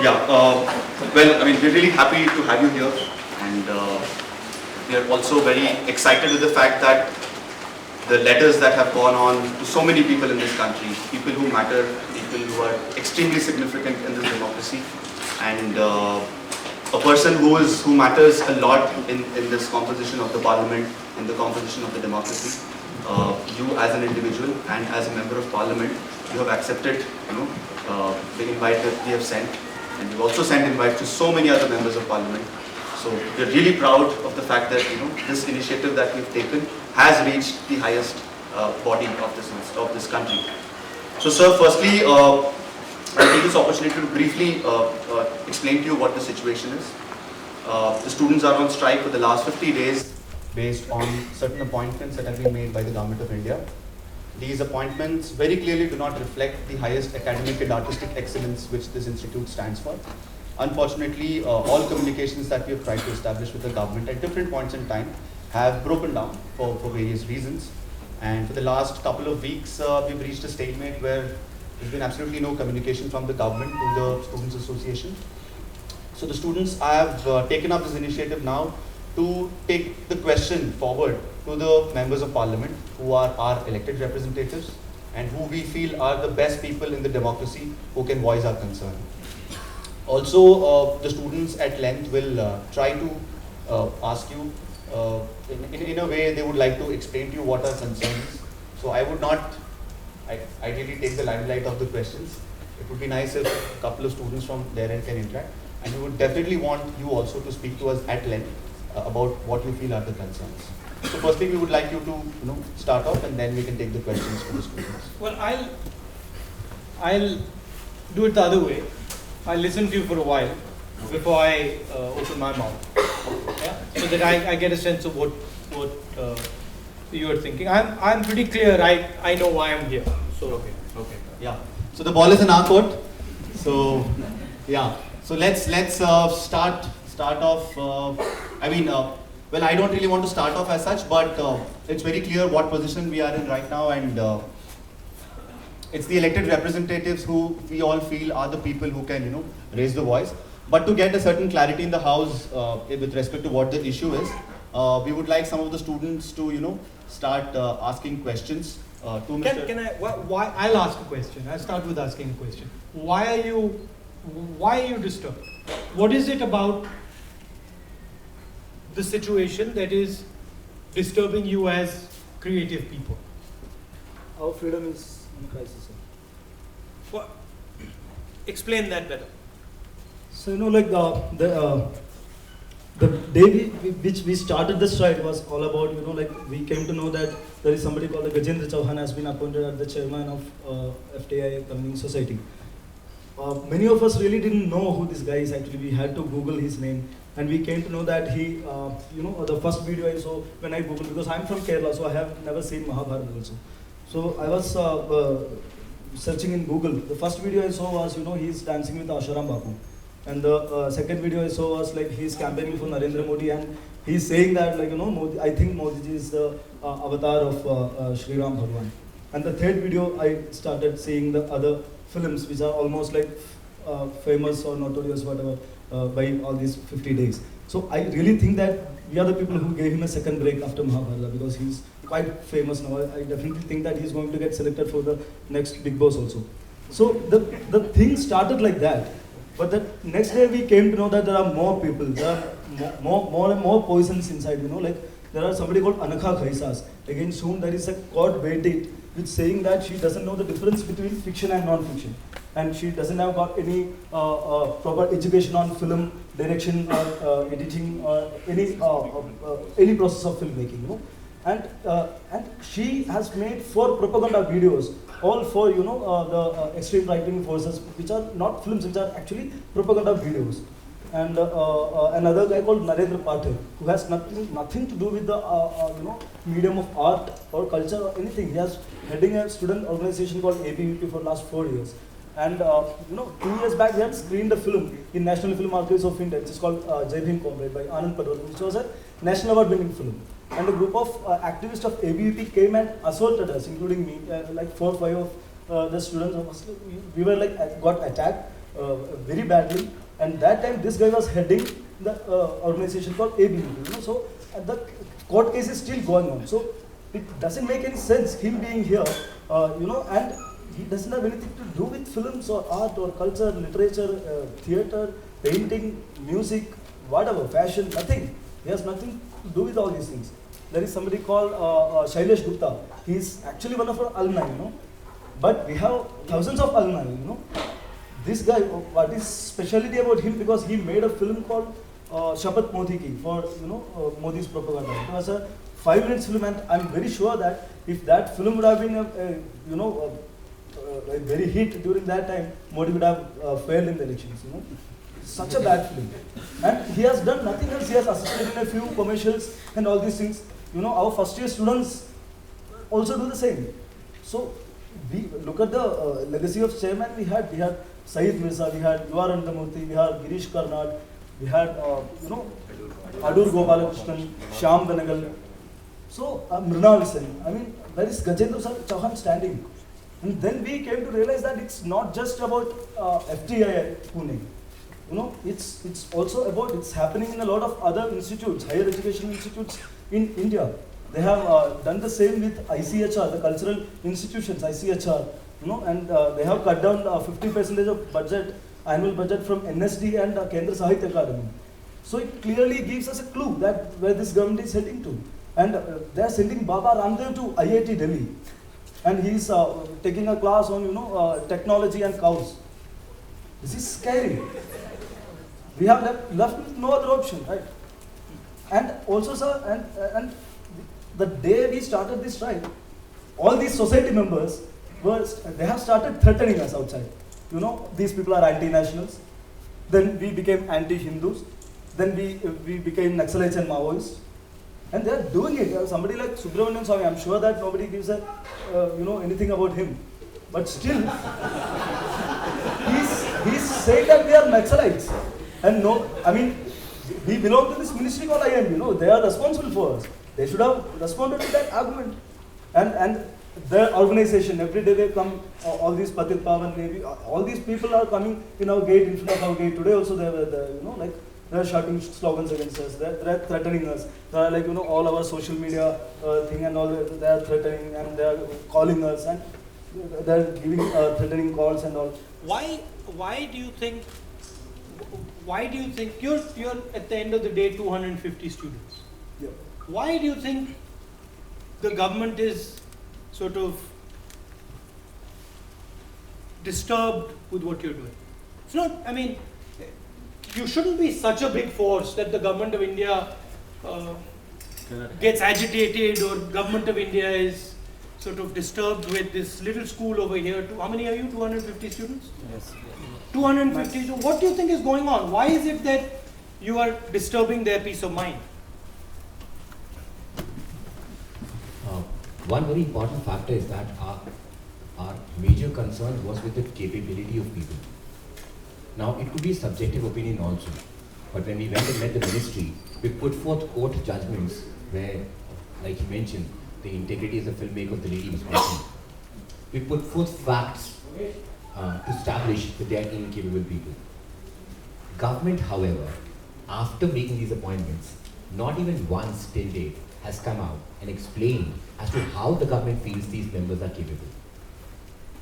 Yeah, well, I mean, we're really happy to have you here, and we are also very excited with the fact that the letters that have gone on to so many people in this country, people who matter, people who are extremely significant in this democracy, and a person who matters a lot in this composition of the parliament, in the composition of the democracy. You as an individual and as a member of parliament, you have accepted, the invite that we have sent, and we've also sent invites to so many other members of parliament. So we're really proud of the fact that this initiative that we've taken has reached the highest body of this country. So, sir, firstly, I'll take this opportunity to briefly explain to you what the situation is. The students are on strike for the last 50 days based on certain appointments that have been made by the Government of India. These appointments very clearly do not reflect the highest academic and artistic excellence which this institute stands for. Unfortunately, all communications that we have tried to establish with the government at different points in time have broken down for various reasons. And for the last couple of weeks, we've reached a stalemate where there's been absolutely no communication from the government to the Students' Association. So the students have taken up this initiative now to take the question forward to the members of parliament who are our elected representatives and who we feel are the best people in the democracy who can voice our concern. Also, the students at length will try to ask you, in a way they would like to explain to you what our concern is. So I would not ideally take the limelight of the questions. It would be nice if a couple of students from their end can interact. And we would definitely want you also to speak to us at length about what you feel are the concerns. So firstly, we would like you to start off, and then we can take the questions from the students. Well, I'll do it the other way. I'll listen to you for a while before I open my mouth, so that I get a sense of what you are thinking. I'm pretty clear. I know why I'm here. So okay. Yeah. So the ball is in our court. So yeah. So let's start off. Well, I don't really want to start off as such, but it's very clear what position we are in right now, and it's the elected representatives who we all feel are the people who can, raise the voice. But to get a certain clarity in the house with respect to what the issue is, we would like some of the students to, start asking questions to Mr. Can I? Why? I'll ask a question. I'll start with asking a question. Why are you disturbed? What is it about the situation that is disturbing you as creative people? Our freedom is in crisis. Well, explain that better. So like the day which we started the strike was all about we came to know that there is somebody called Gajendra Chauhan has been appointed as the chairman of FTI Convening Society. Many of us really didn't know who this guy is actually. We had to Google his name, and we came to know that he, the first video I saw when I Googled, because I'm from Kerala, so I have never seen Mahabharata also. So I was searching in Google. The first video I saw was, he's dancing with Asharam Bapu. And the second video I saw was he's campaigning for Narendra Modi, and he's saying that Modi, I think Modi ji is the avatar of Sri Ram Bhagwan. And the third video I started seeing the other films which are almost famous or notorious, whatever, by all these 50 days. So I really think that we are the people who gave him a second break after Mahabharata, because he's quite famous now. I definitely think that he's going to get selected for the next Big Boss also. So the thing started like that. But the next day we came to know that there are more people, there are more and more poisons inside, there are somebody called Anakha Khaisas, against whom there is a court verdict which saying that she doesn't know the difference between fiction and non-fiction. And she doesn't have got any proper education on film direction or editing or any process of filmmaking, And she has made 4 propaganda videos, all for the extreme right-wing forces, which are not films, which are actually propaganda videos. And another guy called Narendra Pathak, who has nothing to do with the medium of art or culture or anything. He has heading a student organization called ABVP for last 4 years. And 2 years back, we had screened a film in National Film Archives of India, which is called Jai Bhim Comrade by Anand Padwar, which was a national award-winning film. And a group of activists of ABVP came and assaulted us, including me, 4 or 5 of the students. We were got attacked. very badly. And that time, this guy was heading the organization called ABVP. You know, so the court case is still going on. So it doesn't make any sense him being here. You know, and he doesn't have anything to do with films or art or culture, literature, theater, painting, music, whatever, fashion, nothing. He has nothing to do with all these things. There is somebody called Shailesh Gupta. He is actually one of our alumni, you know. But we have thousands of alumni, you know. This guy, what is speciality about him? Because he made a film called Shapat Modi Ki for, you know, Modi's propaganda. It was a 5 minute film, and I'm very sure that if that film would have been, you know, a very hit during that time, Modi would have failed in the elections, you know. Such a bad film. And he has done nothing else. He has assisted in a few commercials and all these things. You know, our first year students also do the same. So, we look at the legacy of chairman we had. We had Saeed Mirza, we had U.R. Anandamurthy, we had Girish Karnad, we had, you know, Adur Gopalakrishnan, Shyam Benegal. So, Mrinal Sen. I mean, there is Gajendra Chauhan standing. And then we came to realize that it's not just about FTI Pune. You know, it's also about, it's happening in a lot of other institutes, higher education institutes in India. They have done the same with ICHR, the cultural institutions, ICHR, you know, and they have cut down 50% of budget, annual budget from NSD and Kendra Sahitya Academy. So it clearly gives us a clue that where this government is heading to. And they are sending Baba Ramdev to IIT Delhi. And he's taking a class on, you know, technology and cows. This is scary. We have left with no other option, right? And also, sir, and the day we started this strike, all these society members they have started threatening us outside. You know, these people are anti-nationals. Then we became anti-Hindus. Then we became Naxalites and Maoists. And they are doing it. Somebody like Subramanian Swamy, I'm sure that nobody gives a, you know, anything about him. But still, he's saying that we are Naxalites. And no, I mean, we belong to this ministry called IM, you know, they are responsible for us. They should have responded to that argument. And their organization, every day they come, all these Patit Pavan Navy, all these people are coming in our gate, in front of our gate. Today also they were there, you know, like, they're shouting slogans against us, they're threatening us. They're like, you know, all our social media thing and all, they're threatening and they're calling us and they're giving threatening calls and all. Why do you think you're at the end of the day 250 students? Yeah. Why do you think the government is sort of disturbed with what you're doing? It's not, I mean, you shouldn't be such a big force that the government of India gets agitated, or government of India is sort of disturbed with this little school over here. How many are you? 250 students? Yes. 250. So what do you think is going on? Why is it that you are disturbing their peace of mind? One very important factor is that our major concern was with the capability of people. Now, it could be a subjective opinion also, but when we went and met the ministry, we put forth court judgments where, like you mentioned, the integrity as a filmmaker of the lady was mentioned. We put forth facts to establish that they are incapable people. Government, however, after making these appointments, not even once till date has come out and explained as to how the government feels these members are capable.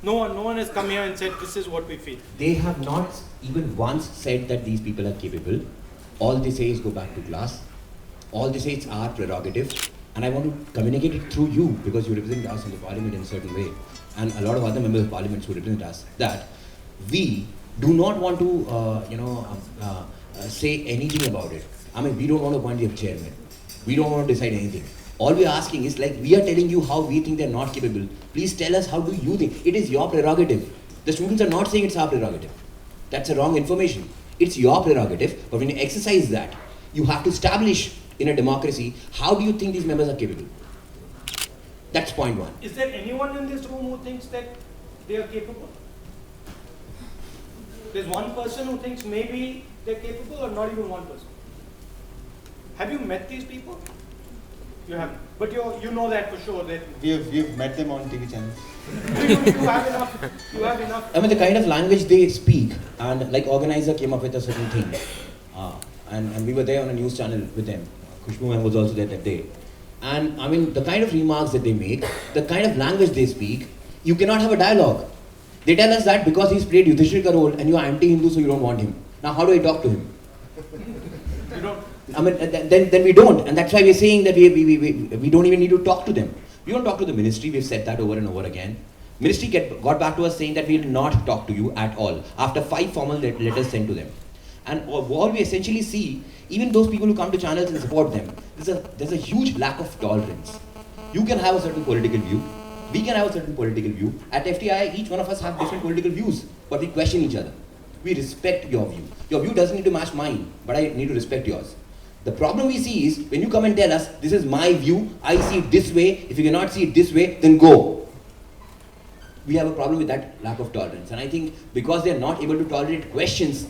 No one has come here and said this is what we feel. They have not even once said that these people are capable. All they say is go back to class. All they say it's our prerogative. And I want to communicate it through you, because you represent us in the parliament in a certain way, and a lot of other members of parliament who represent us, that we do not want to say anything about it. I mean, we don't want to appoint the chairman. We don't want to decide anything. All we are asking is, like, we are telling you how we think they're not capable. Please tell us, how do you think? It is your prerogative. The students are not saying it's our prerogative. That's a wrong information. It's your prerogative, but when you exercise that, you have to establish in a democracy, how do you think these members are capable? That's point one. Is there anyone in this room who thinks that they are capable? There's one person who thinks maybe they're capable, or not even one person? Have you met these people? You haven't. But you know that for sure that We've met them on TV channels. you have enough. You have enough. I mean, the kind of language they speak, and like organizer came up with a certain thing, and we were there on a news channel with them. Khushbu ma'am was also there that day. And I mean, the kind of remarks that they make, the kind of language they speak, you cannot have a dialogue. They tell us that because he's played Yudhishthira role and you are anti-Hindu, so you don't want him. Now, how do I talk to him? You don't. I mean, then we don't, and that's why we're saying that we don't even need to talk to them. We don't talk to the ministry. We've said that over and over again. Ministry got back to us saying that we will not talk to you at all after 5 formal letters sent to them. And what we essentially see, even those people who come to channels and support them, there's a huge lack of tolerance. You can have a certain political view. We can have a certain political view. At FTI, each one of us have different political views, but we question each other. We respect your view. Your view doesn't need to match mine, but I need to respect yours. The problem we see is when you come and tell us, this is my view, I see it this way, if you cannot see it this way, then go. We have a problem with that lack of tolerance. And I think because they are not able to tolerate questions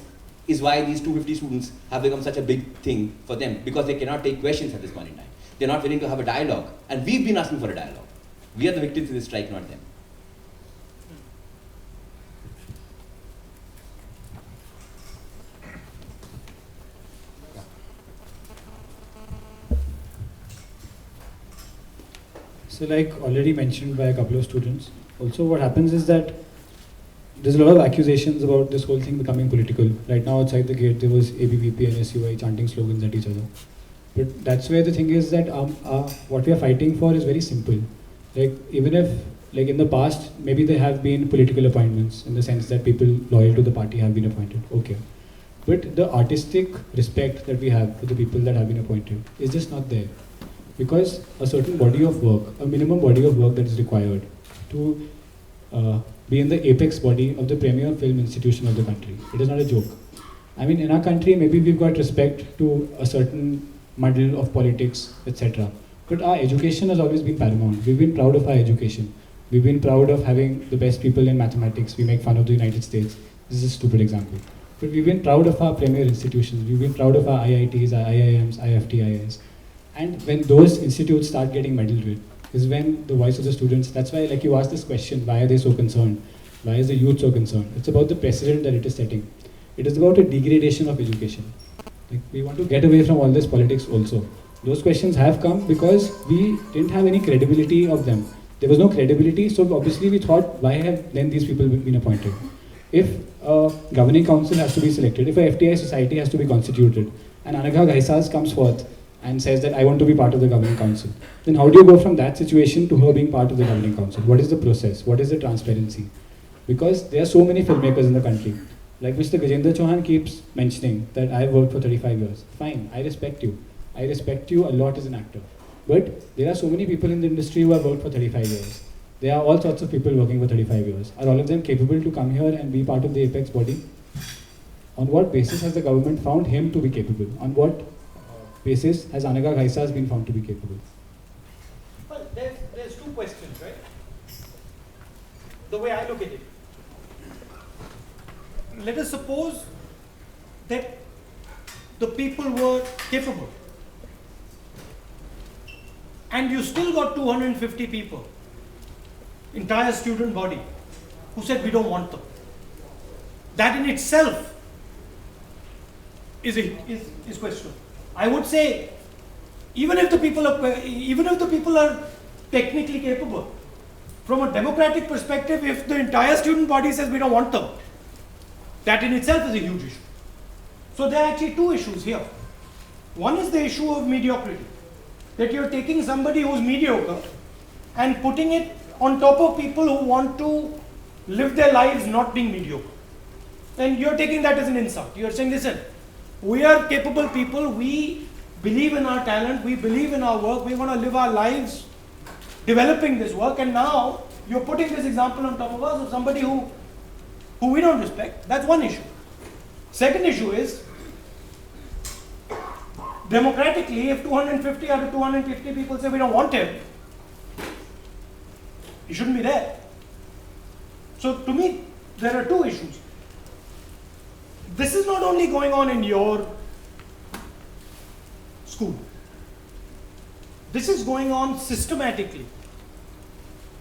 is why these 250 students have become such a big thing for them, because they cannot take questions at this point in time. They're not willing to have a dialogue. And we've been asking for a dialogue. We are the victims in this strike, not them. So like already mentioned by a couple of students, also what happens is that there's a lot of accusations about this whole thing becoming political. Right now outside the gate there was ABVP and SUI chanting slogans at each other. But that's where the thing is that what we are fighting for is very simple. Like even if like in the past maybe there have been political appointments in the sense that people loyal to the party have been appointed, okay. But the artistic respect that we have for the people that have been appointed is just not there. Because a certain body of work, a minimum body of work that is required to be in the apex body of the premier film institution of the country. It is not a joke. I mean, in our country, maybe we've got respect to a certain muddle of politics, etc. But our education has always been paramount. We've been proud of our education. We've been proud of having the best people in mathematics. We make fun of the United States. This is a stupid example. But we've been proud of our premier institutions. We've been proud of our IITs, our IIMs, IFTIs. And when those institutes start getting meddled with, is when the voice of the students, that's why like you asked this question, why are they so concerned? Why is the youth so concerned? It's about the precedent that it is setting. It is about a degradation of education. Like, we want to get away from all this politics also. Those questions have come because we didn't have any credibility of them. There was no credibility, so obviously we thought, why have then these people been appointed? If a governing council has to be selected, if a FTI society has to be constituted, and Anagha Ghaisas comes forth and says that I want to be part of the governing council, then how do you go from that situation to her being part of the governing council? What is the process? What is the transparency? Because there are so many filmmakers in the country. Like Mr. Gajendra Chauhan keeps mentioning that I have worked for 35 years. Fine, I respect you. I respect you a lot as an actor. But there are so many people in the industry who have worked for 35 years. There are all sorts of people working for 35 years. Are all of them capable to come here and be part of the apex body? On what basis has the government found him to be capable? On what basis has Anagha Ghaisas been found to be capable? Well, there's two questions, right? The way I look at it. Let us suppose that the people were capable. And you still got 250 people, entire student body, who said we don't want them. That in itself is questionable. I would say, even if the people are technically capable, from a democratic perspective, if the entire student body says we don't want them, that in itself is a huge issue. So there are actually two issues here. One is the issue of mediocrity, that you're taking somebody who's mediocre and putting it on top of people who want to live their lives not being mediocre. And you're taking that as an insult. You're saying, listen, we are capable people, we believe in our talent, we believe in our work, we want to live our lives developing this work, and now you're putting this example on top of us of somebody who we don't respect. That's one issue. Second issue is, democratically, if 250 out of 250 people say we don't want him, he shouldn't be there. So to me, there are two issues. This is not only going on in your school. This is going on systematically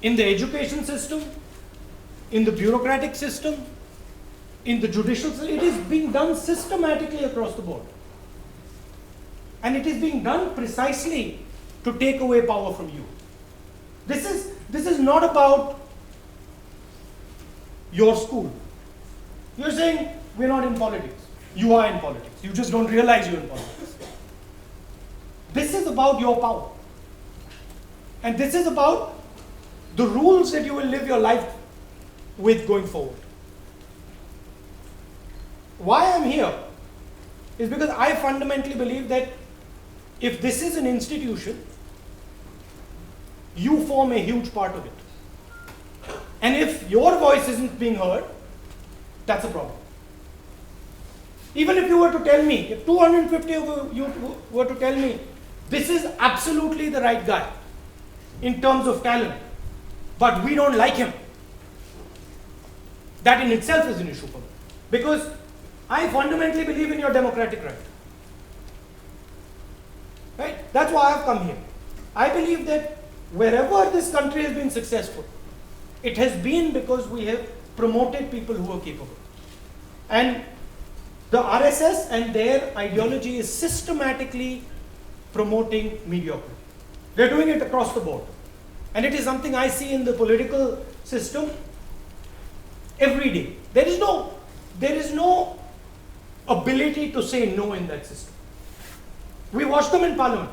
in the education system, in the bureaucratic system, in the judicial system. It is being done systematically across the board. And it is being done precisely to take away power from you. This is not about your school. You're saying we're not in politics. You are in politics. You just don't realize you're in politics. This is about your power. And this is about the rules that you will live your life with going forward. Why I'm here is because I fundamentally believe that if this is an institution, you form a huge part of it. And if your voice isn't being heard, that's a problem. Even if you were to tell me, if 250 of you were to tell me, this is absolutely the right guy in terms of talent, but we don't like him, that in itself is an issue for me. Because I fundamentally believe in your democratic right. Right? That's why I've come here. I believe that wherever this country has been successful, it has been because we have promoted people who are capable. And the RSS and their ideology is systematically promoting mediocrity. They're doing it across the board. And it is something I see in the political system every day. There is no ability to say no in that system. We watch them in parliament.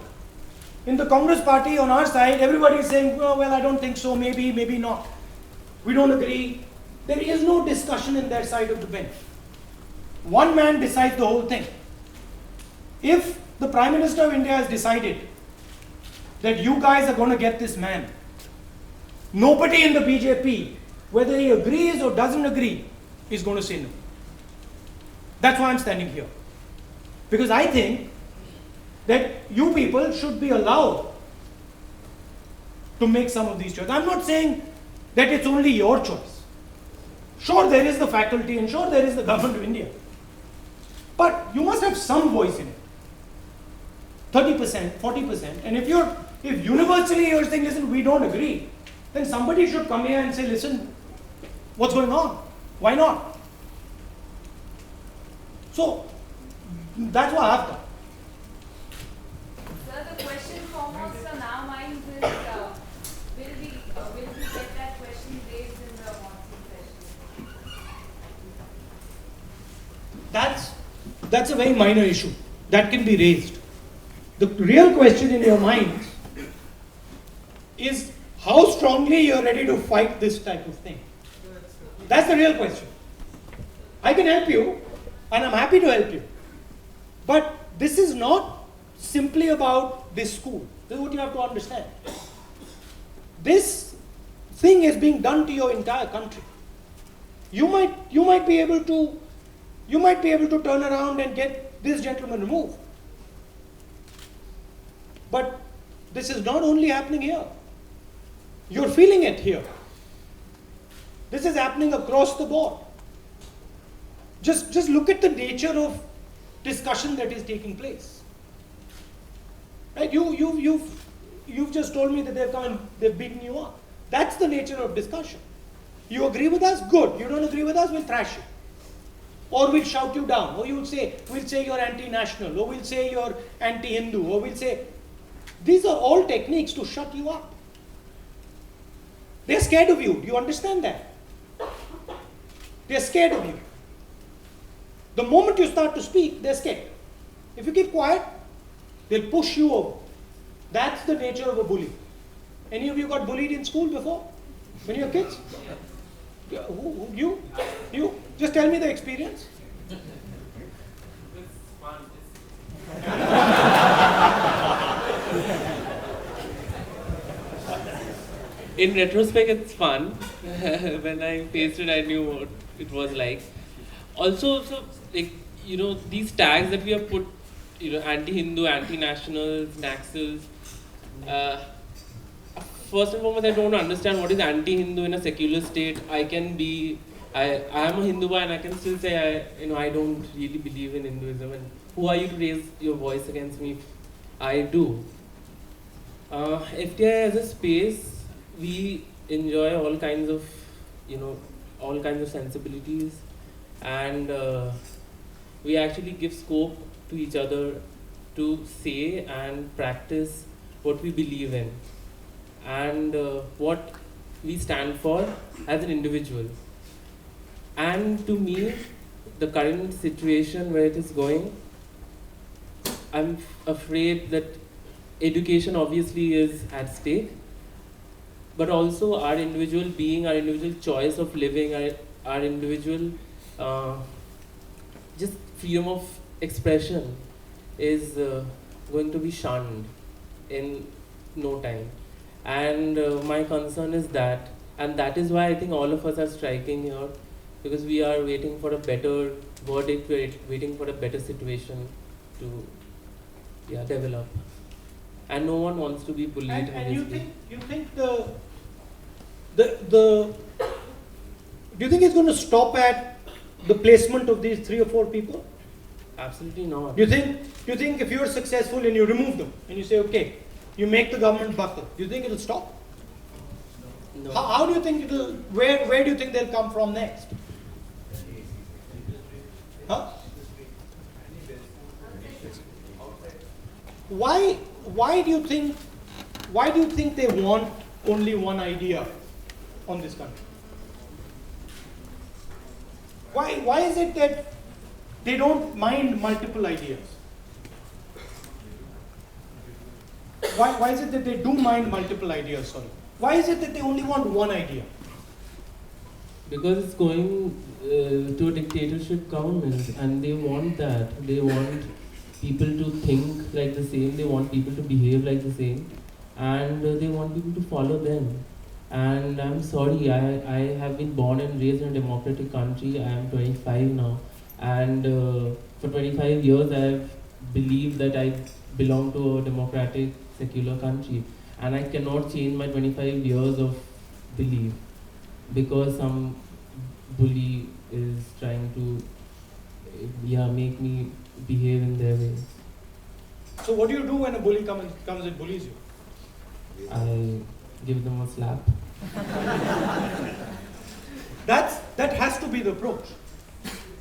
In the Congress party on our side, everybody is saying, well, I don't think so, maybe, maybe not. We don't agree. There is no discussion in their side of the bench. One man decides the whole thing. If the Prime Minister of India has decided that you guys are going to get this man, nobody in the BJP, whether he agrees or doesn't agree, is going to say no. That's why I'm standing here. Because I think that you people should be allowed to make some of these choices. I'm not saying that it's only your choice. Sure, there is the faculty and sure, there is the government of India. But you must have some voice in it. 30%, 40%. And if universally you're saying, listen, we don't agree, then somebody should come here and say, listen, what's going on? Why not? So, that's what I've done. Sir, the question foremost on our minds is, will we get that question raised in the monsoon session? That's a very minor issue. That can be raised. The real question in your minds is how strongly you're ready to fight this type of thing. That's the real question. I can help you, and I'm happy to help you. But this is not simply about this school. This is what you have to understand. This thing is being done to your entire country. You might be able to turn around and get this gentleman removed. But this is not only happening here. You're feeling it here. This is happening across the board. Just look at the nature of discussion that is taking place. Right? You've just told me that they've come and they've beaten you up. That's the nature of discussion. You agree with us? Good. You don't agree with us? We'll thrash you. Or we'll shout you down. Or we'll say you're anti-national. Or we'll say you're anti-Hindu. Or we'll say... These are all techniques to shut you up. They're scared of you. Do you understand that? They're scared of you. The moment you start to speak, they're scared. If you keep quiet, they'll push you over. That's the nature of a bully. Any of you got bullied in school before? When you were kids? Yeah, you? Just tell me the experience. In retrospect, it's fun. When I faced it, I knew what it was like. Also, these tags that we have put, anti-Hindu, anti-nationals, Naxals. First and foremost, I don't understand what is anti-Hindu in a secular state. I am a Hindu boy and I can still say I don't really believe in Hinduism. And who are you to raise your voice against me if I do? FTI as a space, we enjoy all kinds of, all kinds of sensibilities, and we actually give scope to each other to say and practice what we believe in and what we stand for as an individual. And to me, the current situation where it is going, I'm afraid that education obviously is at stake, but also our individual being, our individual choice of living, our individual just freedom of expression is going to be shunned in no time. And my concern is that, and that is why I think all of us are striking here, because we are waiting for a better verdict, we're waiting for a better situation to develop. And no one wants to be bullied. And you honestly. think do you think it's going to stop at the placement of these 3 or 4 people? Absolutely not. Do you think if you're successful and you remove them and you say, okay, you make the government buckle, do you think it'll stop? No. How do you think it'll, where do you think they'll come from next? Huh? Why do you think they want only one idea on this country? Why is it that they don't mind multiple ideas? Why is it that they do mind multiple ideas, sorry? Why is it that they only want one idea? Because it's going to a dictatorship government, and they want that. They want people to think like the same, they want people to behave like the same, and they want people to follow them. And I'm sorry, I have been born and raised in a democratic country. I am 25 now, and for 25 years I have believed that I belong to a democratic, secular country, and I cannot change my 25 years of belief because some bully is trying to make me behave in their way. So what do you do when a bully comes and bullies you? I give them a slap. That has to be the approach.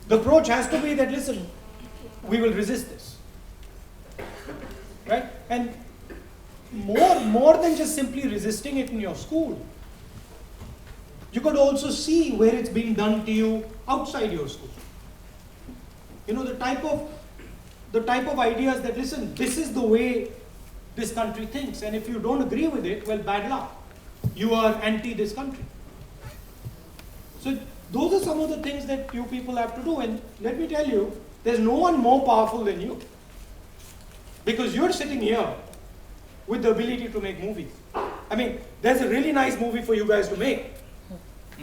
The approach has to be that, listen, we will resist this. Right? And more than just simply resisting it in your school, you could also see where it's being done to you outside your school. You know, the type of ideas that, listen, this is the way this country thinks, and if you don't agree with it, well, bad luck. You are anti this country. So those are some of the things that you people have to do, and let me tell you, there's no one more powerful than you. Because you're sitting here with the ability to make movies. I mean, there's a really nice movie for you guys to make,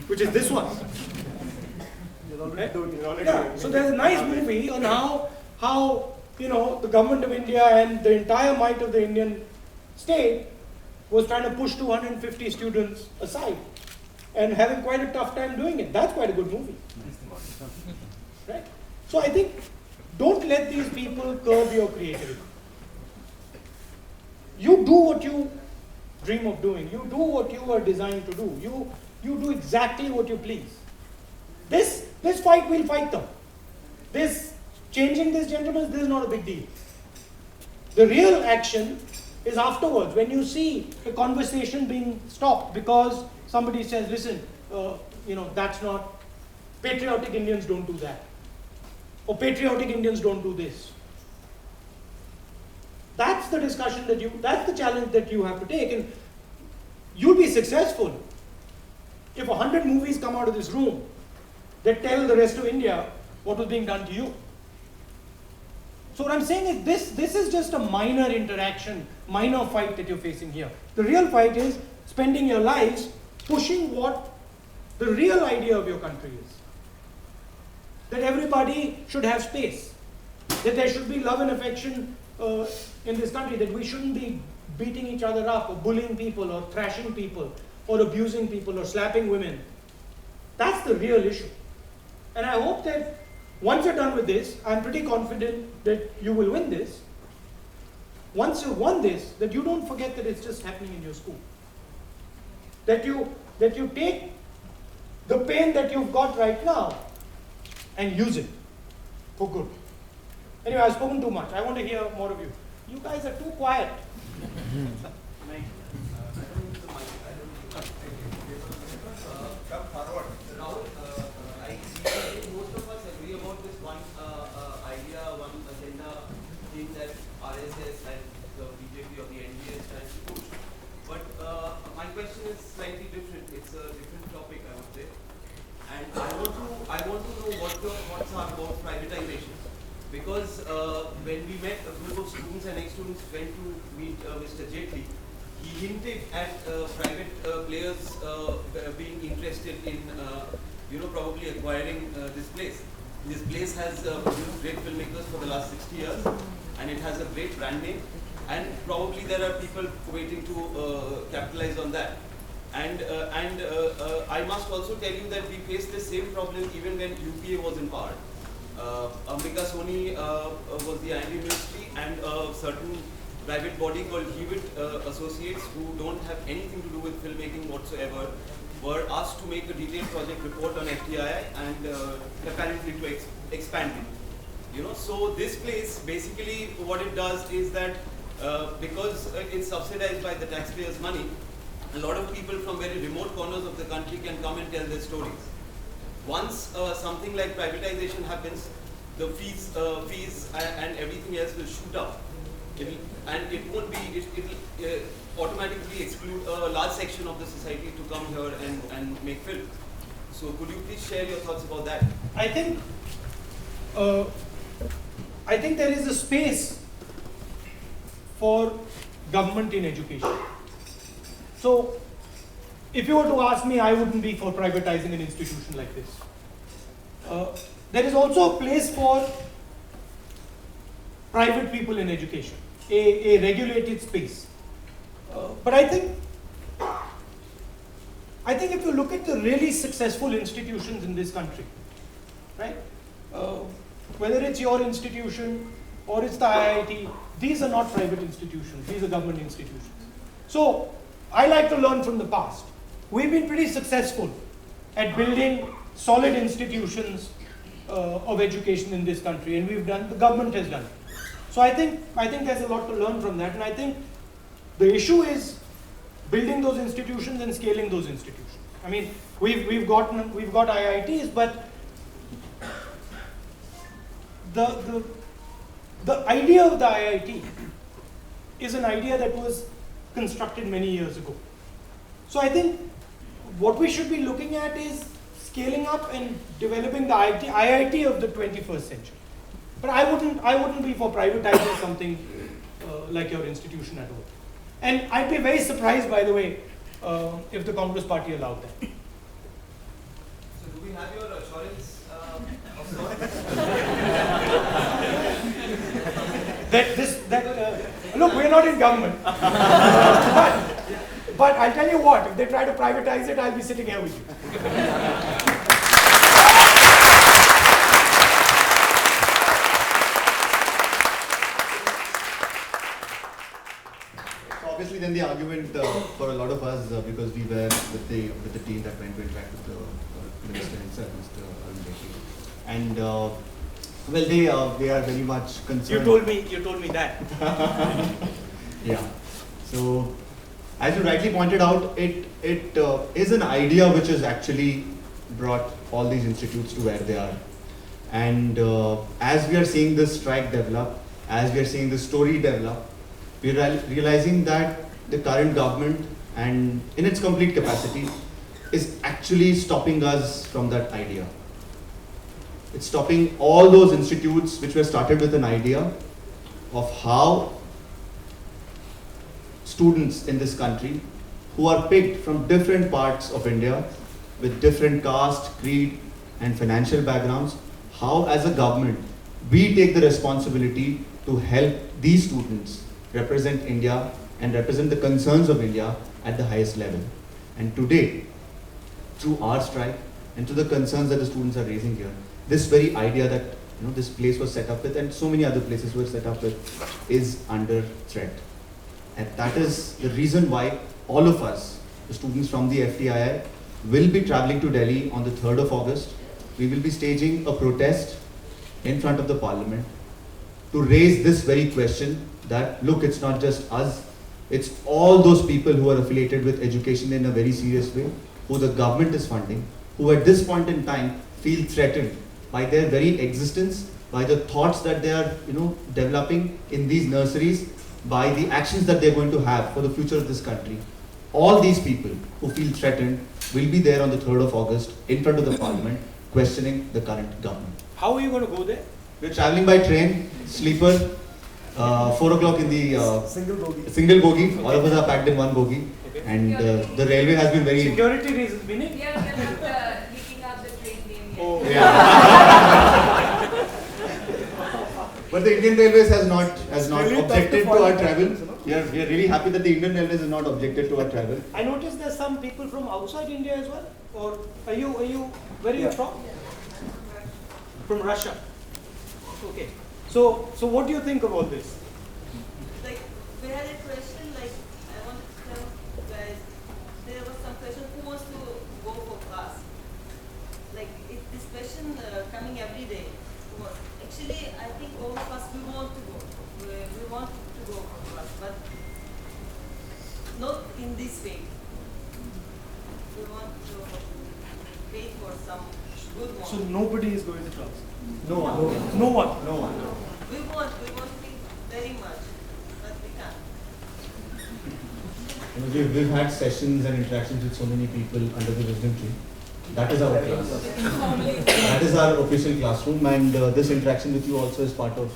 which is this one. Right? Yeah. So there's a nice movie on how the government of India and the entire might of the Indian state was trying to push 250 students aside and having quite a tough time doing it. That's quite a good movie. Right? So I think don't let these people curb your creativity. You do what you dream of doing. You do what you are designed to do. You do exactly what you please. This fight, we'll fight them. Changing this, gentlemen, this is not a big deal. The real action is afterwards, when you see a conversation being stopped because somebody says, listen, that's not, patriotic Indians don't do that. Or patriotic Indians don't do this. That's the discussion that's the challenge that you have to take. And you'll be successful if 100 movies come out of this room that tell the rest of India what was being done to you. So what I'm saying is this is just a minor interaction, minor fight that you're facing here. The real fight is spending your lives pushing what the real idea of your country is. That everybody should have space. That there should be love and affection in this country. That we shouldn't be beating each other up or bullying people or thrashing people or abusing people or slapping women. That's the real issue. And I hope that once you're done with this, I'm pretty confident that you will win this. once you won this, that you don't forget that it's just happening in your school. That you take the pain that you've got right now and use it for good. Anyway, I've spoken too much. I want to hear more of you. You guys are too quiet. I think most of us agree about this one idea, one agenda thing that RSS and the BJP or the NDA is trying to push. But my question is slightly different. It's a different topic, I would say. And I want to know what your thoughts are about privatization. Because when we met, a group of students and ex-students went to meet Mr. Jaitley, he hinted at private players being interested in, probably acquiring this place. This place has produced great filmmakers for the last 60 years, and it has a great brand name. And probably there are people waiting to capitalize on that. And I must also tell you that we faced the same problem even when UPA was in power. Ambika Soni was the IMD ministry, and a certain private body called Hewitt Associates, who don't have anything to do with filmmaking whatsoever, were asked to make a detailed project report on FTII and apparently to expand it. So this place, basically what it does is that because it's subsidized by the taxpayers' money, a lot of people from very remote corners of the country can come and tell their stories. Once something like privatization happens, the fees and everything else will shoot up. And it won't be, it will automatically exclude a large section of the society to come here and make film. So could you please share your thoughts about that? I think there is a space for government in education. So, if you were to ask me, I wouldn't be for privatizing an institution like this. There is also a place for private people in education, a regulated space. But I think if you look at the really successful institutions in this country, right? Whether it's your institution or it's the IIT, these are not private institutions, these are government institutions. So, I like to learn from the past. We've been pretty successful at building solid institutions of education in this country, and the government has done it. So I think there's a lot to learn from that, and I think the issue is building those institutions and scaling those institutions. I mean, we've got IITs, but the idea of the IIT is an idea that was constructed many years ago. So I think what we should be looking at is scaling up and developing the IIT of the 21st century. But I wouldn't be for privatizing something like your institution at all. And I'd be very surprised, by the way, if the Congress Party allowed that. So do we have your assurance of sorts? Look, we're not in government. But I'll tell you what, if they try to privatize it, I'll be sitting here with you. So obviously then the argument for a lot of us, because we were with the team that went to interact with the minister himself, Mr. Arun Jaitley. And they are very much concerned. You told me that. Yeah. So, as you rightly pointed out, it is an idea which has actually brought all these institutes to where they are. And as we are seeing this strike develop, as we are seeing this story develop, we are realizing that the current government, and in its complete capacity, is actually stopping us from that idea. It's stopping all those institutes which were started with an idea of how students in this country who are picked from different parts of India with different caste, creed and financial backgrounds, how as a government we take the responsibility to help these students represent India and represent the concerns of India at the highest level. And today, through our strike and to the concerns that the students are raising here, this very idea that this place was set up with, and so many other places were set up with, is under threat. And that is the reason why all of us, the students from the FTII, will be traveling to Delhi on the 3rd of August. We will be staging a protest in front of the Parliament to raise this very question that, look, it's not just us, it's all those people who are affiliated with education in a very serious way, who the government is funding, who at this point in time feel threatened by their very existence, by the thoughts that they are developing in these nurseries, by the actions that they're going to have for the future of this country. All these people who feel threatened will be there on the 3rd of August in front of the Parliament questioning the current government. How are you going to go there? We're traveling by train, sleeper, 4 o'clock in the single bogie. All of us are packed in one bogie. Okay. And the railway has been very... Security reasons, meaning? We are not leaking out the train name yet. Oh. Yeah. But the Indian Railways has not really tough objected to to our follow. travel. We are really happy that the Indian Railways has not objected to our travel. I noticed there's some people from outside India as well. Or are you where are you from? From Russia. Okay. So what do you think of all this? Like, we had a question, like, I wanted to tell you guys, there was some question, who wants to go for class? Like, this question coming every day. Actually, I think all of us, we want to go. We want to go for class, but not in this way. We want to wait for some good one. So nobody is going to class. No one. No one. No one. We want to very much, but we can't. We've had sessions and interactions with so many people under the wisdom tree. That is our class. That is our official classroom, and this interaction with you also is part of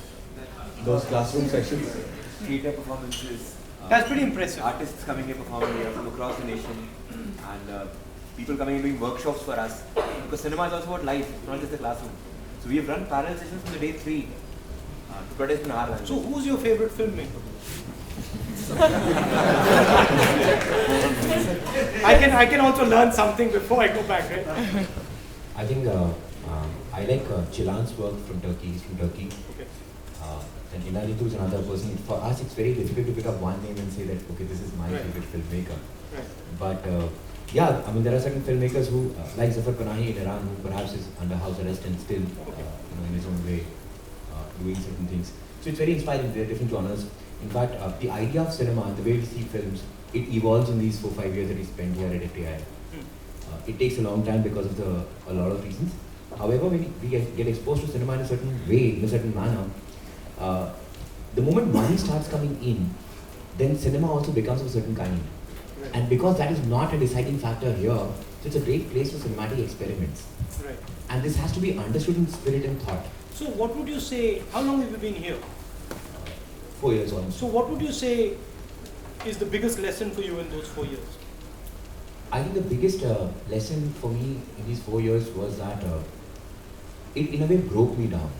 those classroom sessions. Theatre performances. That's pretty impressive. Artists coming here performing here from across the nation, and people coming and doing workshops for us. Because cinema is also about life, it's not just the classroom. So we have run parallel sessions from the day 3 to protest in our language. So who's your favorite filmmaker? I can also learn something before I go back, right? I think I like Chilan's work from Turkey. He's from Turkey. Okay. And Inalitu is another person. For us, it's very difficult to pick up one name and say that, okay, this is my Right. favorite filmmaker. Right. But yeah, I mean, there are certain filmmakers who, like Zafar Panahi in Iran, who perhaps is under house arrest and still, in his own way, doing certain things. So it's very inspiring. There are different genres. In fact, the idea of cinema, the way we see films, it evolves in these 4-5 years that we spend here at FTI. It takes a long time because of a lot of reasons. However, when we get exposed to cinema in a certain way, in a certain manner, the moment money starts coming in, then cinema also becomes of a certain kind. Right. And because that is not a deciding factor here, so it's a great place for cinematic experiments. Right. And this has to be understood in spirit and thought. So what would you say, how long have you been here? 4 years almost. So what would you say is the biggest lesson for you in those 4 years? I think the biggest lesson for me in these 4 years was that it in a way broke me down.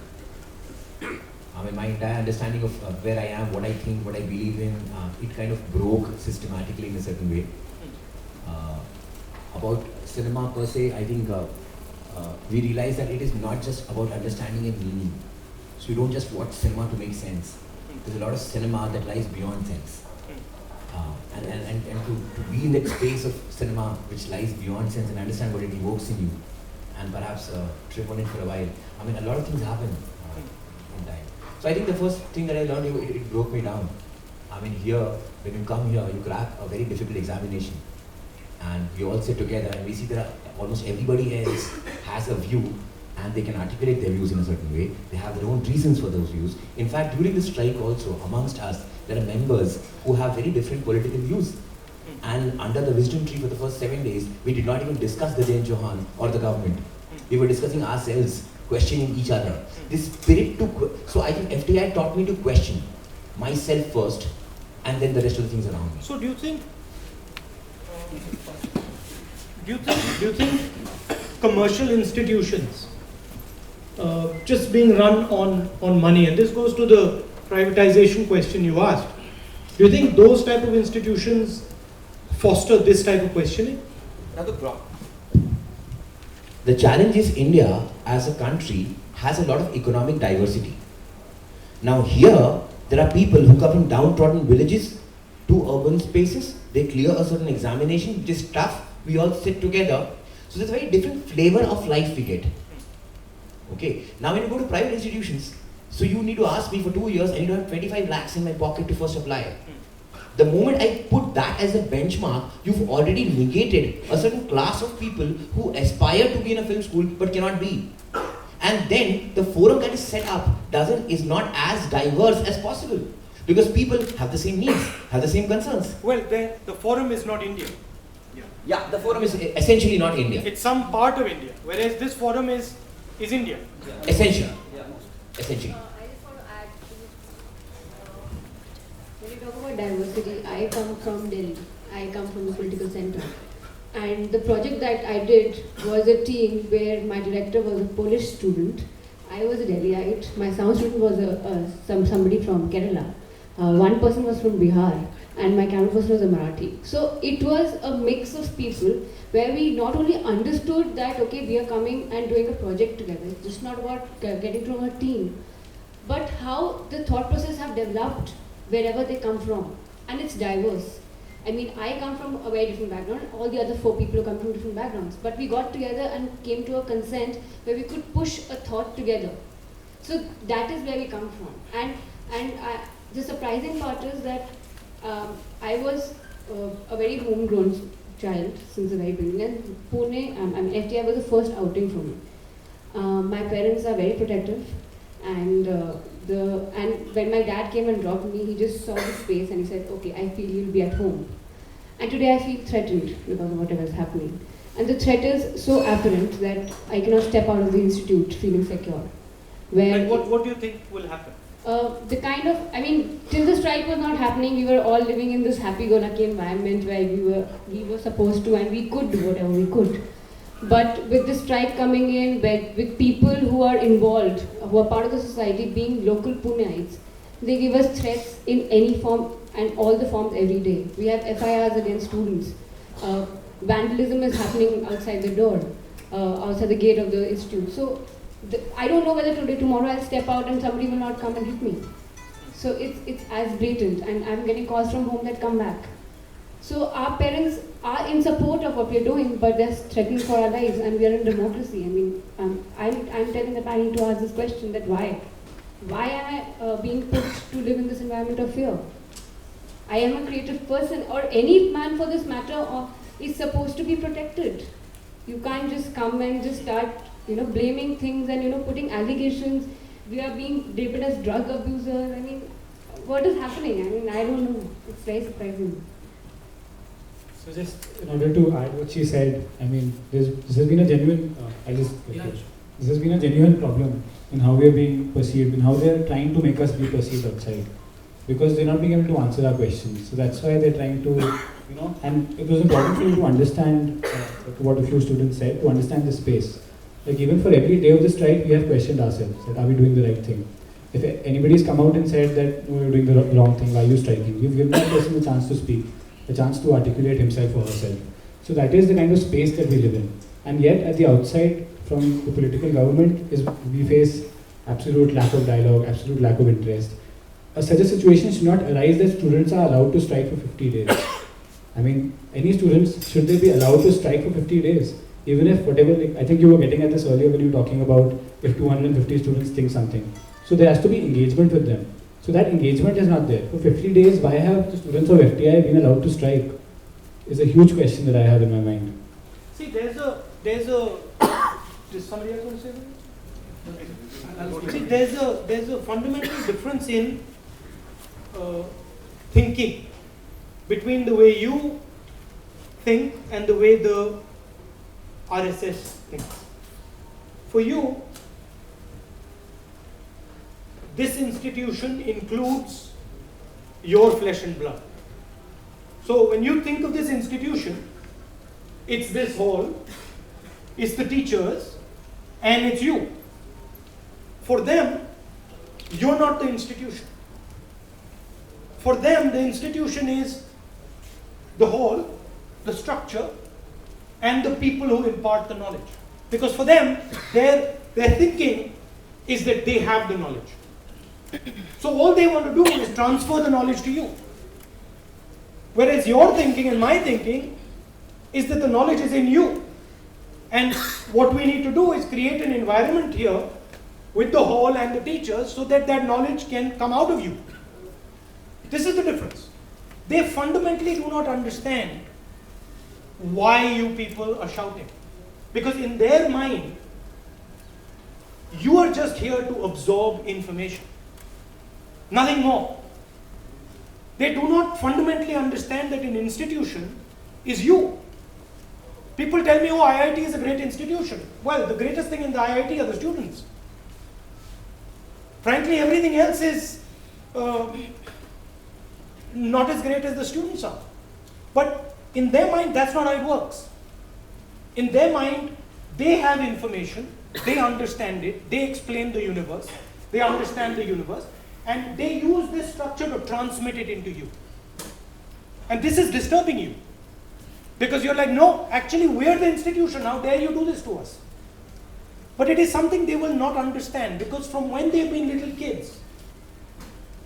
I mean, my entire understanding of where I am, what I think, what I believe in, it kind of broke systematically in a certain way. About cinema per se, I think we realized that it is not just about understanding and meaning. So you don't just watch cinema to make sense. There's a lot of cinema that lies beyond sense. And to be in that space of cinema which lies beyond sense and understand what it evokes in you, and perhaps trip on it for a while. I mean, a lot of things happen in time. So I think the first thing that I learned, it broke me down. I mean, here, when you come here, you crack a very difficult examination. And we all sit together and we see that almost everybody else has a view and they can articulate their views in a certain way. They have their own reasons for those views. In fact, during the strike also, amongst us, there are members who have very different political views. And under the wisdom tree for the first 7 days, we did not even discuss the Jain Chauhan or the government. We were discussing ourselves, questioning each other. This spirit to, so I think FTI taught me to question myself first and then the rest of the things around me. So do you think commercial institutions just being run on money, and this goes to the privatization question you asked, do you think those type of institutions foster this type of questioning? Now the The challenge is India as a country has a lot of economic diversity. Now here, there are people who come from downtrodden villages to urban spaces. They clear a certain examination, which is tough. We all sit together. So there's a very different flavor of life we get. Okay. Now when you go to private institutions, so you need to ask me for 2 years, I need to have 25 lakhs in my pocket to first apply. The moment I put that as a benchmark, you've already negated a certain class of people who aspire to be in a film school but cannot be. And then the forum that is set up is not as diverse as possible. Because people have the same needs, have the same concerns. Well, the forum is not India. Yeah, the forum is essentially not India. It's some part of India, whereas this forum is India. Essentially. Essentially. I just want to add to this. When you talk about diversity, I come from Delhi. I come from the political center. And the project that I did was a team where my director was a Polish student. I was a Delhiite. My sound student was somebody from Kerala. One person was from Bihar. And my camera person was a Marathi. So it was a mix of people where we not only understood that, okay, we are coming and doing a project together. It's just not about getting from a team, but how the thought process have developed wherever they come from. And it's diverse. I mean, I come from a very different background. All the other 4 people come from different backgrounds. But we got together and came to a consent where we could push a thought together. So that is where we come from. And the surprising part is that I was a very homegrown child since the very beginning. And Pune, FTI was the first outing for me. My parents are very protective, and when my dad came and dropped me, he just saw the space and he said, "Okay, I feel you'll be at home." And today I feel threatened because of whatever is happening. And the threat is so apparent that I cannot step out of the institute feeling secure. And what do you think will happen? Till the strike was not happening, we were all living in this happy-go-lucky environment where we were supposed to, and we could do whatever we could. But with the strike coming in, with people who are involved, who are part of the society, being local Puneites, they give us threats in any form and all the forms every day. We have FIRs against students. Vandalism is happening outside the door, outside the gate of the institute. So I don't know whether today, tomorrow I'll step out and somebody will not come and hit me. So it's as blatant, and I'm getting calls from home that come back. So our parents are in support of what we're doing, but they're threatening for our lives, and we are in democracy. I mean, I'm telling that I need to ask this question: that why? Why am I being pushed to live in this environment of fear? I am a creative person, or any man for this matter, is supposed to be protected. You can't just come and just start, blaming things and, putting allegations. We are being labeled as drug abusers. I mean, what is happening? I mean, I don't know. It's very surprising. So just in order to add what she said, I mean, this has been a genuine, this has been a genuine problem in how we are being perceived, in how they are trying to make us be perceived outside. Because they're not being able to answer our questions. So that's why they're trying to, and it was important for you to understand what a few students said, to understand the space. Like even for every day of the strike, we have questioned ourselves, that are we doing the right thing? If anybody's come out and said that, no, you're doing the wrong thing, why are you striking? We've given that person a chance to speak, a chance to articulate himself or herself. So that is the kind of space that we live in. And yet at the outside, from the political government, we face absolute lack of dialogue, absolute lack of interest. Such a situation should not arise that students are allowed to strike for 50 days. I mean, any students, should they be allowed to strike for 50 days? Even if whatever, I think you were getting at this earlier when you were talking about if 250 students think something. So there has to be engagement with them. So that engagement is not there. For 50 days, why have the students of FTI been allowed to strike? Is a huge question that I have in my mind. See, there's somebody else want to say that? See, there's a fundamental difference in thinking between the way you think and the way the RSS thinks. For you, this institution includes your flesh and blood. So when you think of this institution, it's this hall, it's the teachers, and it's you. For them, you're not the institution. For them, the institution is the hall, the structure, and the people who impart the knowledge. Because for them, their thinking is that they have the knowledge. So all they want to do is transfer the knowledge to you. Whereas your thinking and my thinking is that the knowledge is in you. And what we need to do is create an environment here with the hall and the teachers so that that knowledge can come out of you. This is the difference. They fundamentally do not understand why you people are shouting. Because in their mind, you are just here to absorb information. Nothing more. They do not fundamentally understand that an institution is you. People tell me, oh, IIT is a great institution. Well, the greatest thing in the IIT are the students. Frankly, everything else is not as great as the students are. But in their mind, that's not how it works. In their mind, they have information, they understand it, they explain the universe, they understand the universe, and they use this structure to transmit it into you. And this is disturbing you. Because you're like, no, actually we're the institution, how dare you do this to us? But it is something they will not understand, because from when they've been little kids,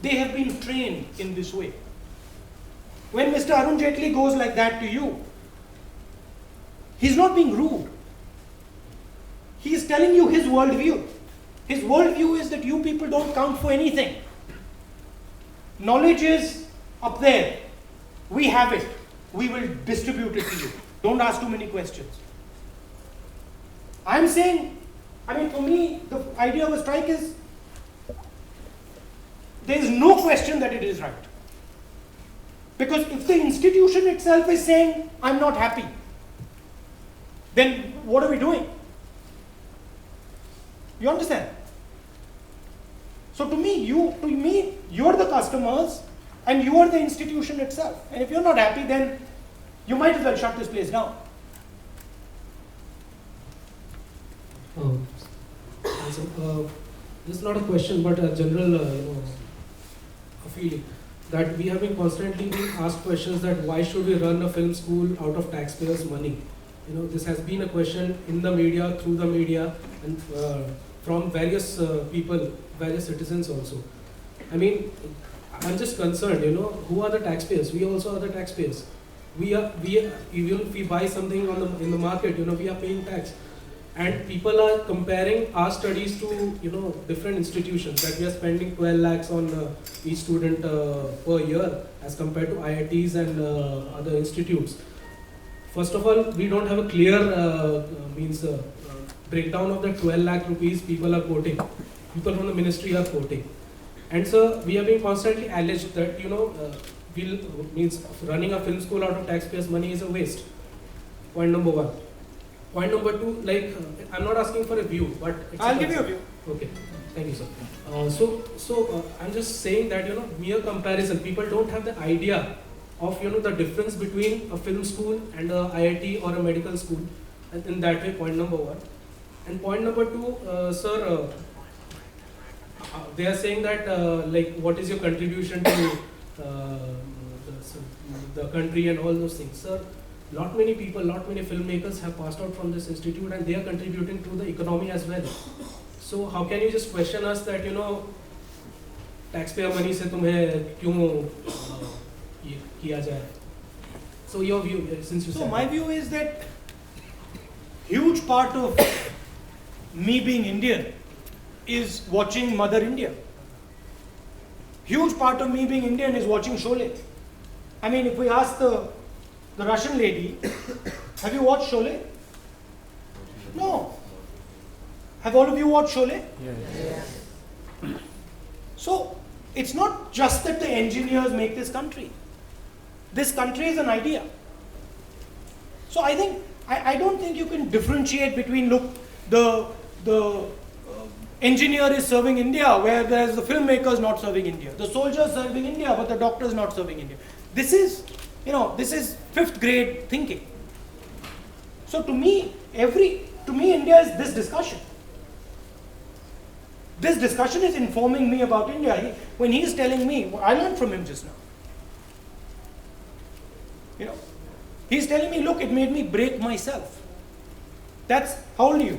they have been trained in this way. When Mr. Arun Jaitley goes like that to you, he's not being rude. He is telling you his worldview. His worldview is that you people don't count for anything. Knowledge is up there. We have it. We will distribute it to you. Don't ask too many questions. I'm saying, for me, the idea of a strike is, there is no question that it is right. Because if the institution itself is saying, I'm not happy, then what are we doing? You understand? So to me, you're the customers and you are the institution itself. And if you're not happy, then you might as well shut this place down. This is not a question, but a general, a feeling that we have been constantly being asked questions that why should we run a film school out of taxpayers' money? This has been a question in the media, through the media, and from various people, various citizens also. I'm just concerned, who are the taxpayers? We also are the taxpayers. Even if we buy something in the market, we are paying tax. And people are comparing our studies to, different institutions, that we are spending 12 lakhs on each student per year as compared to IITs and other institutes. First of all, we don't have a clear breakdown of the 12 lakh rupees people are quoting. People from the ministry are quoting. And so we have been constantly alleged that, running a film school out of taxpayers' money is a waste. Point number one. Point number two, I'm not asking for a view, but I'll give you a view. Okay, thank you, sir. So I'm just saying that, mere comparison, people don't have the idea of, the difference between a film school and a IIT or a medical school. And in that way, point number one. And point number two, sir, they are saying that, what is your contribution to the country and all those things. Sir, lot many people, lot many filmmakers have passed out from this institute and they are contributing to the economy as well. So how can you just question us that, taxpayer money se tumhe kyun kiya jaye? So your view, since you said. So my view is that huge part of me being Indian is watching Mother India. Huge part of me being Indian is watching Sholay. If we ask the Russian lady, have you watched Sholay? No. Have all of you watched Sholay? Yes. So it's not just that the engineers make this country. This country is an idea. So I don't think you can differentiate between, look, the engineer is serving India, whereas the filmmaker is not serving India. The soldier is serving India, but the doctor is not serving India. This is 5th grade thinking. So to me, India is this discussion. This discussion is informing me about India. When he is telling me, I learned from him just now. He's telling me, look, it made me break myself. That's, how old are you?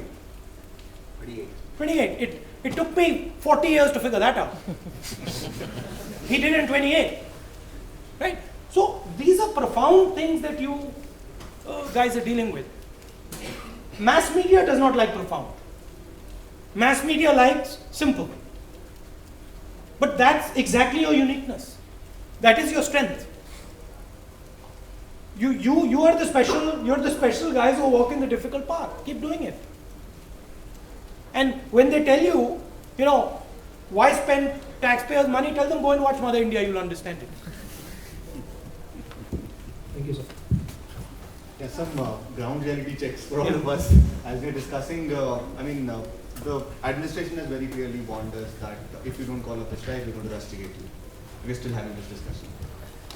28. 28. It took me 40 years to figure that out. He did in 28. Right? So these are profound things that you guys are dealing with. Mass media does not like profound. Mass media likes simple. But that's exactly your uniqueness. That is your strength. You are the special, you're the special guys who walk in the difficult path. Keep doing it. And when they tell you, why spend taxpayers' money, tell them go and watch Mother India, you'll understand it. Thank you, sir. Yeah, some ground reality checks for all of us. As we're discussing, the administration has very clearly warned us that if you don't call up the strike, we're going to rustigate you. We're still having this discussion.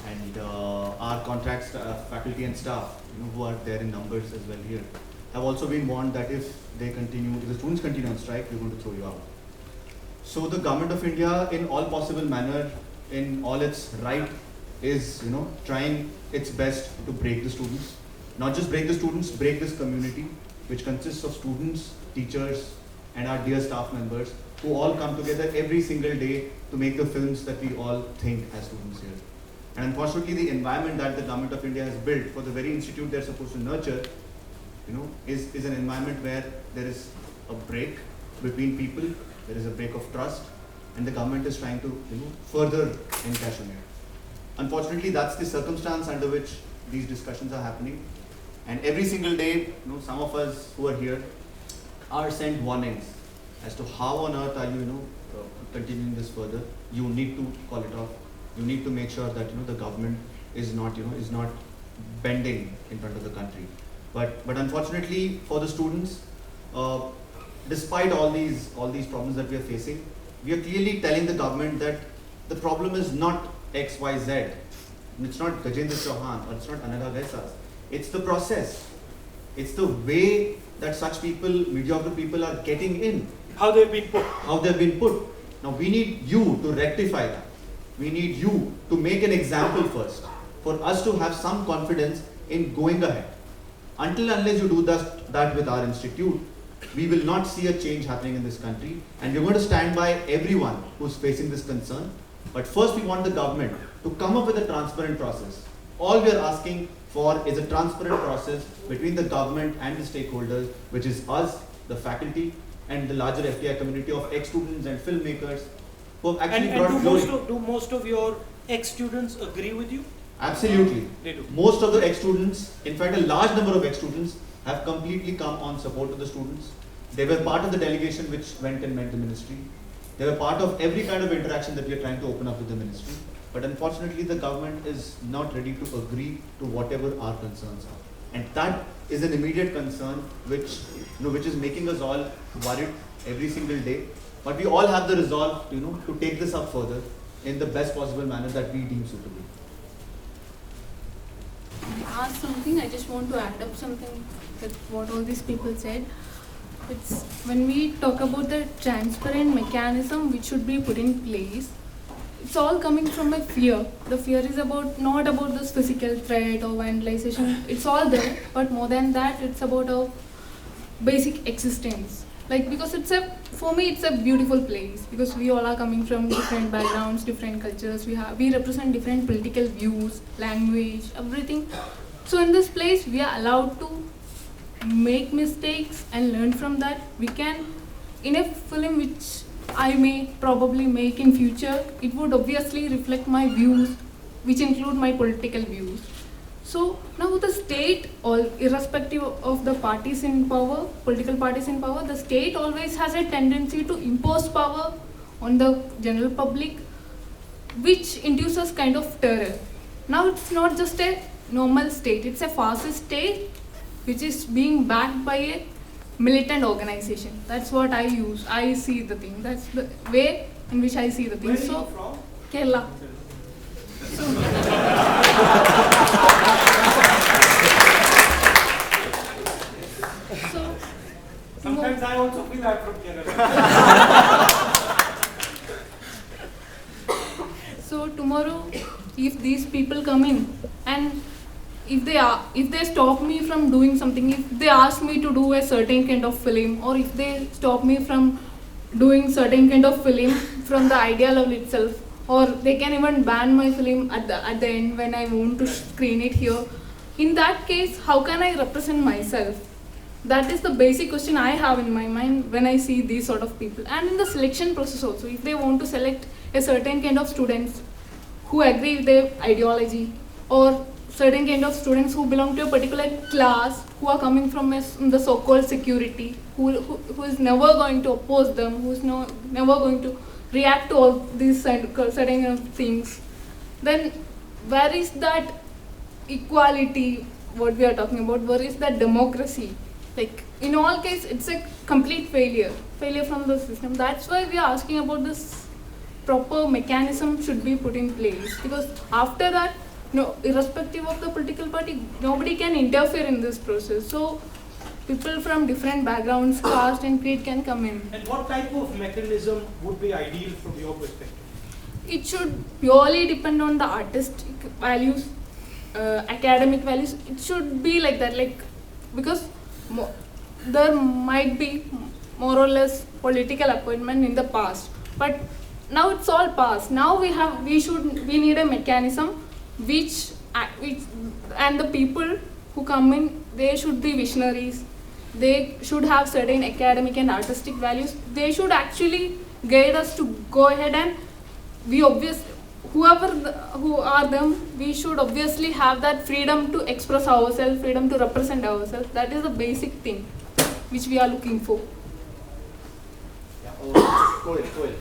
And our contracts, faculty and staff, who are there in numbers as well here, have also been warned that if the students continue on strike, we're going to throw you out. So the government of India, in all possible manner, in all its right, is trying its best to break the students. Not just break the students, break this community, which consists of students, teachers, and our dear staff members, who all come together every single day to make the films that we all think as students here. And unfortunately, the environment that the government of India has built for the very institute they're supposed to nurture, is an environment where there is a break between people, there is a break of trust, and the government is trying to, further encash on it. Unfortunately, that's the circumstance under which these discussions are happening. And every single day, some of us who are here are sent warnings as to how on earth are you, continuing this further. You need to call it off. You need to make sure that the government is not bending in front of the country. But unfortunately for the students, despite all these problems that we are facing, we are clearly telling the government that the problem is not X, Y, Z. It's not Gajendra Chauhan or it's not Anurag Aisas. It's the process. It's the way that such people, mediocre people, are getting in. How they've been put. How they've been put. Now we need you to rectify that. We need you to make an example first, for us to have some confidence in going ahead. Until unless you do that with our institute, we will not see a change happening in this country, and we're going to stand by everyone who's facing this concern. But first we want the government to come up with a transparent process. All we are asking for is a transparent process between the government and the stakeholders, which is us, the faculty, and the larger FTI community of ex-students and filmmakers who have actually brought glory. Do most of your ex-students agree with you? Absolutely. They do. Most of the ex-students, in fact a large number of ex-students, have completely come on support of the students. They were part of the delegation which went and met the ministry. They were part of every kind of interaction that we are trying to open up with the ministry. But unfortunately the government is not ready to agree to whatever our concerns are. And that is an immediate concern which is making us all worried every single day. But we all have the resolve to take this up further in the best possible manner that we deem suitable. Ask something, I just want to add up something with what all these people said. It's when we talk about the transparent mechanism which should be put in place, it's all coming from a fear. The fear is not about this physical threat or vandalization, it's all there, but more than that, it's about our basic existence. Because for me it's a beautiful place, because we all are coming from different backgrounds, different cultures, we represent different political views, language, everything. So in this place we are allowed to make mistakes and learn from that. We can, in a film which I may probably make in future, it would obviously reflect my views, which include my political views. So now the state, irrespective of the parties in power, political parties in power, the state always has a tendency to impose power on the general public, which induces kind of terror. Now it's not just a normal state, it's a fascist state which is being backed by a militant organization. That's what I see the thing. That's the way in which I see the thing. Where are you from? Kerala. So sometimes I also feel I'm from Kerala. So tomorrow, if these people come in and if they stop me from doing something, if they ask me to do a certain kind of film, or if they stop me from doing certain kind of film from the idea level itself, or they can even ban my film at the end when I want to screen it here. In that case, how can I represent myself? That is the basic question I have in my mind when I see these sort of people. And in the selection process also, if they want to select a certain kind of students who agree with their ideology, or certain kind of students who belong to a particular class, who are coming from the so-called security, who is never going to oppose them, who is never going to react to all these certain kind of things, then where is that equality, what we are talking about, where is that democracy? Like, in all cases, it's a complete failure from the system. That's why we are asking about this proper mechanism should be put in place, because after that, no, irrespective of the political party, nobody can interfere in this process. So people from different backgrounds, caste and creed can come in. And what type of mechanism would be ideal from your perspective? It should purely depend on the artistic values, academic values. It should be like that, like, because there might be more or less political appointment in the past, but now it's all past. Now we need a mechanism which and the people who come in, they should be visionaries. They should have certain academic and artistic values. They should actually guide us to go ahead, and we who are them, we should obviously have that freedom to express ourselves, freedom to represent ourselves. That is the basic thing which we are looking for. Yeah. Go ahead.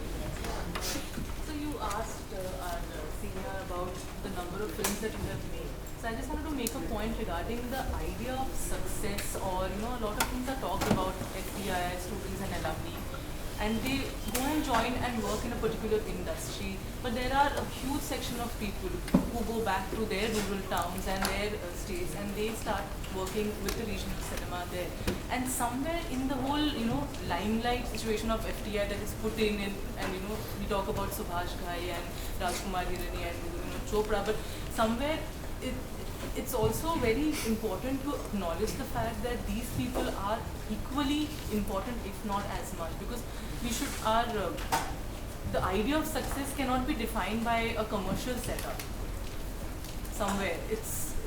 So you asked our senior about the number of films that you have made. So I just wanted to make a point regarding the idea of success, or a lot of things are talked about FTI students and alumni, and they go and join and work in a particular industry. But there are a huge section of people who go back to their rural towns and their states, and they start working with the regional cinema there. And somewhere in the whole, limelight situation of FTI that is put in, and we talk about Subhash Ghai and Rajkumar Hirani and Chopra, but somewhere it's also very important to acknowledge the fact that these people are equally important, if not as much, because we should the idea of success cannot be defined by a commercial setup. Somewhere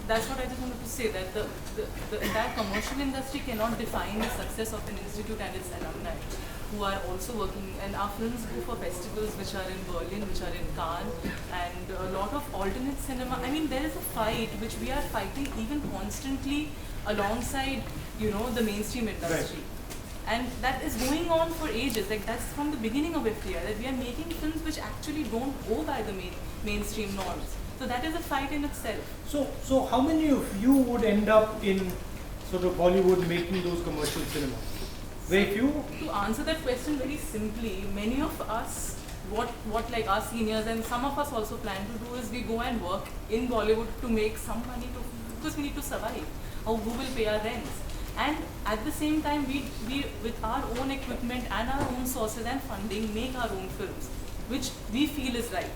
that's what I just wanted to say, that the entire commercial industry cannot define the success of an institute and its alumni, who are also working. And our films go for festivals which are in Berlin, which are in Cannes, and a lot of alternate cinema. I mean, there is a fight which we are fighting even constantly alongside, the mainstream industry. Right. And that is going on for ages. Like, that's from the beginning of FTI, that we are making films which actually don't go by the mainstream norms. So that is a fight in itself. So how many of you would end up in sort of Bollywood making those commercial cinema? Very few? To answer that question very simply, many of us, what like our seniors and some of us also plan to do is we go and work in Bollywood to make some money because we need to survive. Or who will pay our rents? And at the same time, we with our own equipment and our own sources and funding make our own films, which we feel is right.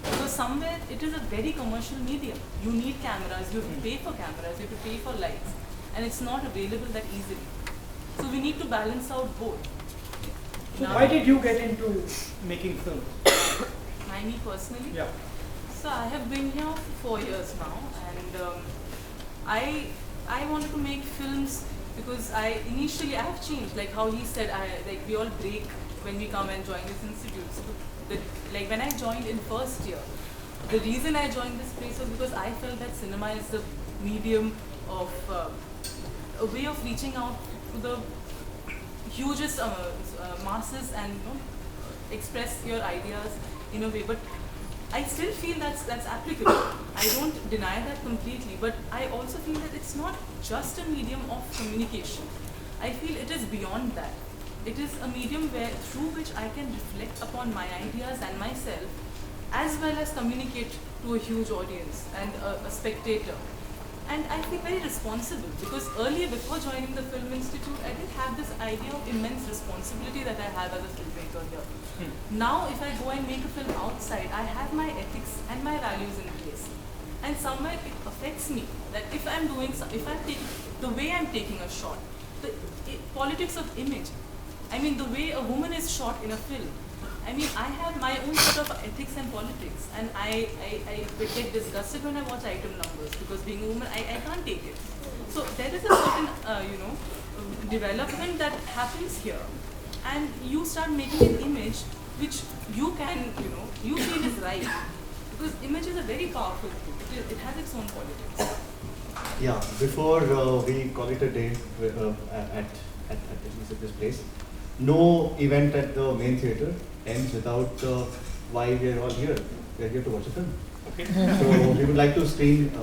Because somewhere it is a very commercial medium. You need cameras, you have to pay for cameras, you have to pay for lights, and it's not available that easily. So we need to balance out both. So why did you get into making films? Me personally? Yeah. So I have been here for 4 years now, and I wanted to make films because I have changed, like how he said, we all break when we come and join this institute. So like when I joined in first year, the reason I joined this place was because I felt that cinema is the medium of a way of reaching out to the hugest masses and express your ideas in a way. But I still feel that's applicable. I don't deny that completely, but I also feel that it's not just a medium of communication. I feel it is beyond that. It is a medium through which I can reflect upon my ideas and myself, as well as communicate to a huge audience and a spectator. And I feel very responsible because earlier, before joining the Film Institute, I didn't have this idea of immense responsibility that I have as a filmmaker here. Now, if I go and make a film outside, I have my ethics and my values in place. And somewhere it affects me that if I'm doing, the way I'm taking a shot, the politics of image, I mean, the way a woman is shot in a film. I mean, I have my own sort of ethics and politics, and I get disgusted when I watch item numbers because being a woman, I can't take it. So there is a certain, development that happens here, and you start making an image which you can, you feel is right. Because image is a very powerful thing. It has its own politics. Yeah, before we call it a day at this place, no event at the main theatre ends without why we are all here. We are here to watch a film. Okay. So we would like to screen a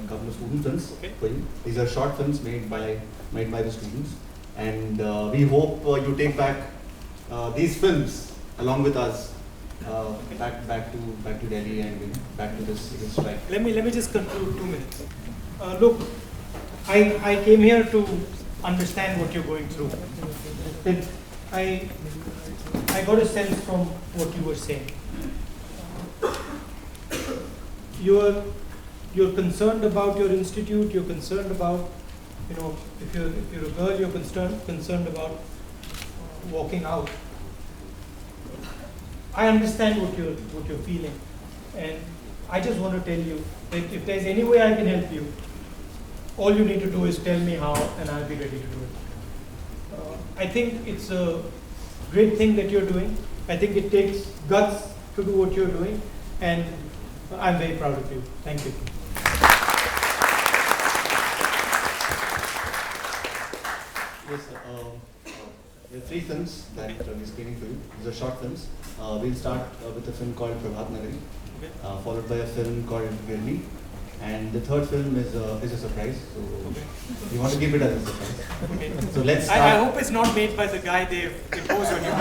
couple of student films Okay. for you. These are short films made by the students, and we hope you take back these films along with us back to Delhi and back to this strike. Let me just conclude 2 minutes. Look, I came here to understand what you're going through. But I got a sense from what you were saying. You're concerned about your institute. You're concerned about, if you're a girl, you're concerned about walking out. I understand what you're feeling, and I just want to tell you that if there's any way I can help you, all you need to do is tell me how, and I'll be ready to do it. I think it's a great thing that you're doing. I think it takes guts to do what you're doing, and I'm very proud of you. Thank you. Yes, there are 3 films that we're screening for you. These are short films. We'll start with a film called Prabhat Nagari, followed by a film called Girni, and the third film is a surprise. So we want to keep it as a surprise. Okay. So let's start. I hope it's not made by the guy they impose on you.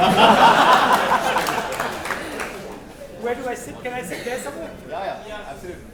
Where do I sit? Can I sit there somewhere? Yeah, absolutely.